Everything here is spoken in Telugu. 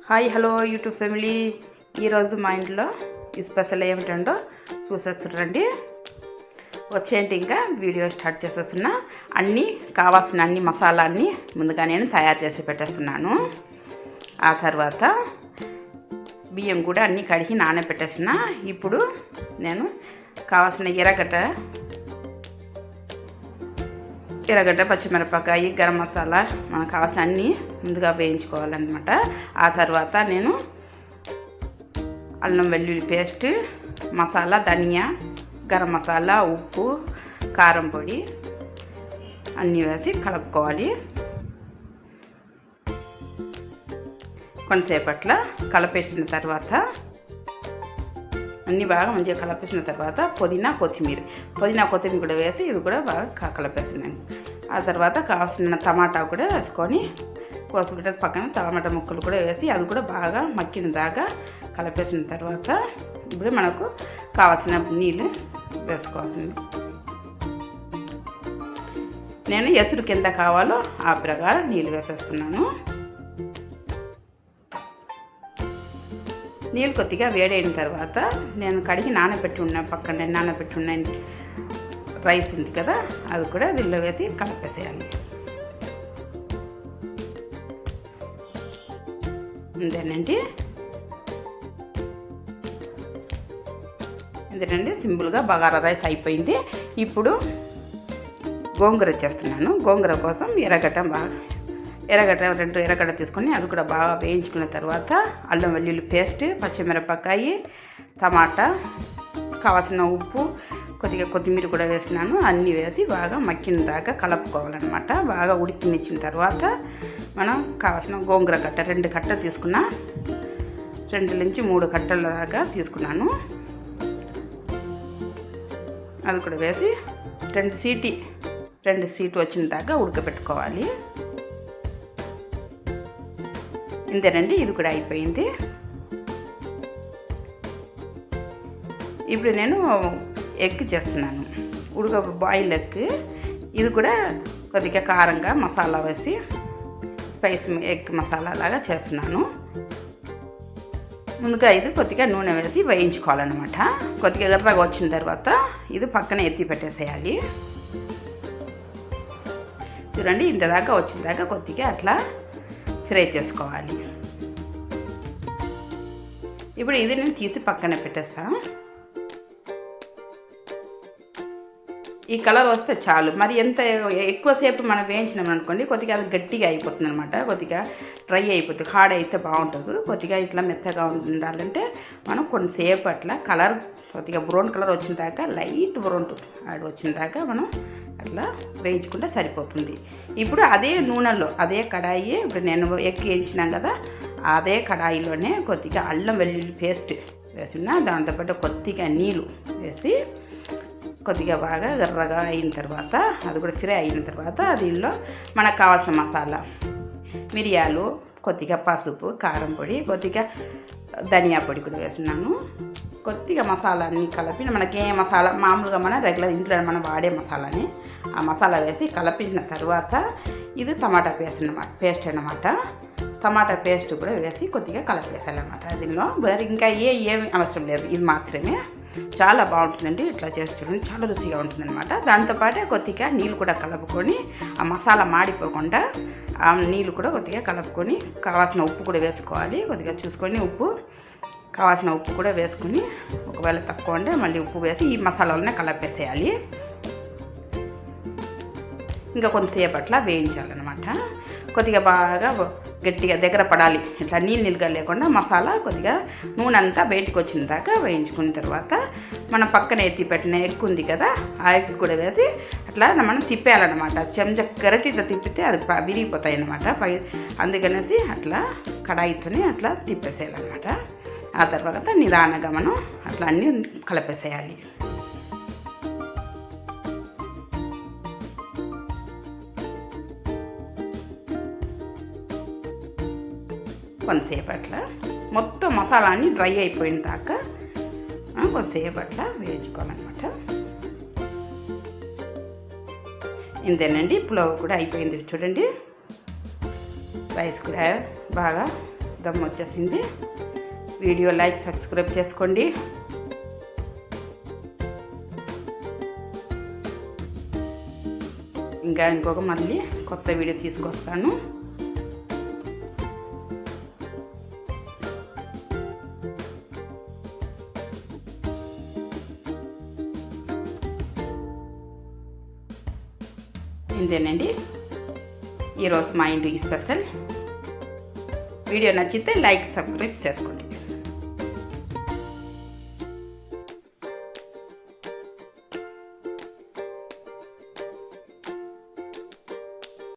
Hi hello YouTube family. ఈరోజు మా ఇంట్లో ఈ స్పెషల్ ఏమిటండో చూసేస్తుండండి. వచ్చేంటి ఇంకా వీడియో స్టార్ట్ చేసేస్తున్నా. కావాల్సిన అన్ని మసాలా అన్నీ ముందుగా నేను తయారు చేసి పెట్టేస్తున్నాను. ఆ తర్వాత బియ్యం కూడా అన్నీ కడిగి నానబెట్టేసిన. ఇప్పుడు నేను కావాల్సిన ఎర్రగడ్డ, పచ్చిమిరపకాయ, గరం మసాలా మనకు కావాల్సిన అన్నీ ముందుగా వేయించుకోవాలన్నమాట. ఆ తర్వాత నేను అల్లం వెల్లుల్లి పేస్ట్, మసాలా, ధనియా, గరం మసాలా, ఉప్పు, కారం పొడి అన్నీ వేసి కలుపుకోవాలి. కొంతసేపట్ల కలిపేసిన తర్వాత అన్నీ బాగా మంచిగా కలిపేసిన తర్వాత పుదీనా కొత్తిమీర కూడా వేసి ఇది కూడా బాగా కలిపేసినాను. ఆ తర్వాత కావాల్సిన టమాటా కూడా వేసుకొని కోసుకుంటే పక్కన టమాటా ముక్కలు కూడా వేసి అది కూడా బాగా మక్కిన దాకా కలిపేసిన తర్వాత ఇప్పుడు మనకు కావాల్సిన నీళ్ళు వేసుకోవాల్సింది. నేను ఎసురు కింద కావాలో ఆ ప్రకారం నీళ్ళు వేసేస్తున్నాను. నీళ్ళు కొద్దిగా వేడైన తర్వాత నేను కడిగి నానబెట్టి ఉన్న రైస్ ఉంది కదా, అది కూడా దీనిలో వేసి కలిపేసేయాలి. ఇదేనండి సింపుల్గా బగారా రైస్ అయిపోయింది. ఇప్పుడు గోంగూర చేస్తున్నాను. గోంగూర కోసం రెండు ఎర్రగడ్డ తీసుకొని అది కూడా బాగా వేయించుకున్న తర్వాత అల్లం వెల్లుల్లి పేస్ట్, పచ్చిమిరపకాయ, టమాటా, కావాల్సిన ఉప్పు, కొద్దిగా కొత్తిమీర కూడా వేసినాను. అన్నీ వేసి బాగా మక్కిన దాకా కలుపుకోవాలన్నమాట. బాగా ఉడికినిచ్చిన తర్వాత మనం కావాల్సిన గోంగూర కట్ట 2 కట్టలు తీసుకున్నా. 2 నుంచి 3 కట్టల దాకా తీసుకున్నాను. అది కూడా వేసి 2 సీటు వచ్చిన దాకా ఉడకబెట్టుకోవాలి. ఇంతేనండి, ఇది కూడా అయిపోయింది. ఇప్పుడు నేను ఎగ్ చేస్తున్నాను, బాయిల్ ఎగ్. ఇది కూడా కొద్దిగా కారంగా మసాలా వేసి స్పైసీ ఎగ్ మసాలా లాగా చేస్తున్నాను. ముందుగా ఇది కొద్దిగా నూనె వేసి వేయించుకోవాలన్నమాట. కొద్దిగా ఎర్రగా వచ్చిన తర్వాత ఇది పక్కన ఎత్తి పెట్టేసేయాలి. చూడండి, ఇంతదాకా వచ్చిన దాకా కొద్దిగా అట్లా ఫ్రై చేసుకోవాలి. ఇప్పుడు ఇది నేను తీసి పక్కన పెట్టేస్తాను. ఈ కలర్ వస్తే చాలు. మరి ఎంత ఎక్కువసేపు మనం వేయించినాం అనుకోండి కొద్దిగా అది గట్టిగా అయిపోతుంది అనమాట. కొద్దిగా డ్రై అయిపోతుంది, హార్డ్ అయితే బాగుంటుంది. కొద్దిగా ఇట్లా మెత్తగా ఉండాలంటే మనం కొంతసేపు అట్లా కొద్దిగా బ్రౌన్ కలర్ వచ్చిన దాకా, లైట్ బ్రౌన్ వచ్చిన దాకా మనం అట్లా వేయించుకుంటే సరిపోతుంది. ఇప్పుడు అదే నూనెలో అదే కడాయి, ఇప్పుడు నేను ఎక్కి వేయించినాం కదా, అదే కడాయిలోనే కొద్దిగా అల్లం వెల్లుల్లి పేస్ట్ వేసిన, దాంతోపాటు కొద్దిగా నీళ్ళు వేసి కొద్దిగా బాగా ఎర్రగా అయిన తర్వాత అది కూడా ఫ్రై అయిన తర్వాత దీనిలో మనకు కావాల్సిన మసాలా, మిరియాలు, కొద్దిగా పసుపు, కారం పొడి, కొద్దిగా ధనియా పొడి కూడా వేసినాను. కొద్దిగా మసాలా అన్నీ కలిపి మనకి ఏ మసాలా మామూలుగా మన రెగ్యులర్ ఇంట్లో మనం వాడే మసాలాని ఆ మసాలా వేసి కలిపిన తర్వాత ఇది టమాటా పేస్ట్ అన్నమాట. టమాటా పేస్ట్ కూడా వేసి కొద్దిగా కలిపేసాలన్నమాట. దీనిలో వేరే ఇంకా ఏమి అవసరం లేదు, ఇది మాత్రమే. చాలా బాగుంటుందండి ఇట్లా చేసి చూడండి, చాలా రుచిగా ఉంటుందన్నమాట. దాంతోపాటే కొద్దిగా నీళ్ళు కూడా కలుపుకొని ఆ మసాలా మాడిపోకుండా ఆ నీళ్ళు కూడా కొద్దిగా కలుపుకొని కావాల్సిన ఉప్పు కూడా వేసుకోవాలి. కొద్దిగా చూసుకొని కావాల్సిన ఉప్పు కూడా వేసుకొని, ఒకవేళ తక్కువ ఉంటే మళ్ళీ ఉప్పు వేసి ఈ మసాలాలనే కలిపేసేయాలి. ఇంకా కొంతసేపు అట్లా వేయించాలన్నమాట. కొద్దిగా బాగా గట్టిగా దగ్గర పడాలి, ఇట్లా నీళ్ళుగా లేకుండా మసాలా కొద్దిగా నూనె అంతా బయటికి వచ్చిన దాకా వేయించుకున్న తర్వాత మనం పక్కన ఎత్తి పెట్టిన ఎగ్ ఉంది కదా, ఆ ఎగ్ కూడా వేసి అట్లా మనం తిప్పేయాలన్నమాట. చెంచా గరిటెతో తిప్పితే అది విరిగిపోతాయి అన్నమాట. అందుకనేసి అట్లా కడాయితోనే అట్లా తిప్పేసేయాలన్నమాట. ఆ తర్వాత నిదానంగా మనం అట్లా అన్నీ కలిపేసేయాలి. కొంతసేపు అట్లా మొత్తం మసాలా అన్నీ డ్రై అయిపోయిన దాకా కొంతసేపు అట్లా వేయించుకోవాలన్నమాట. ఇంతేనండి, పులావ్ కూడా అయిపోయింది చూడండి. రైస్ కూడా బాగా దమ్ వచ్చేసింది. వీడియో లైక్ సబ్స్క్రైబ్ చేసుకోండి. ఇంకొక మళ్ళీ కొత్త వీడియో తీసుకొస్తాను. ఇంతేనండి ఈరోజు మా ఇంటికి స్పెషల్. వీడియో నచ్చితే లైక్ సబ్స్క్రైబ్ చేసుకోండి.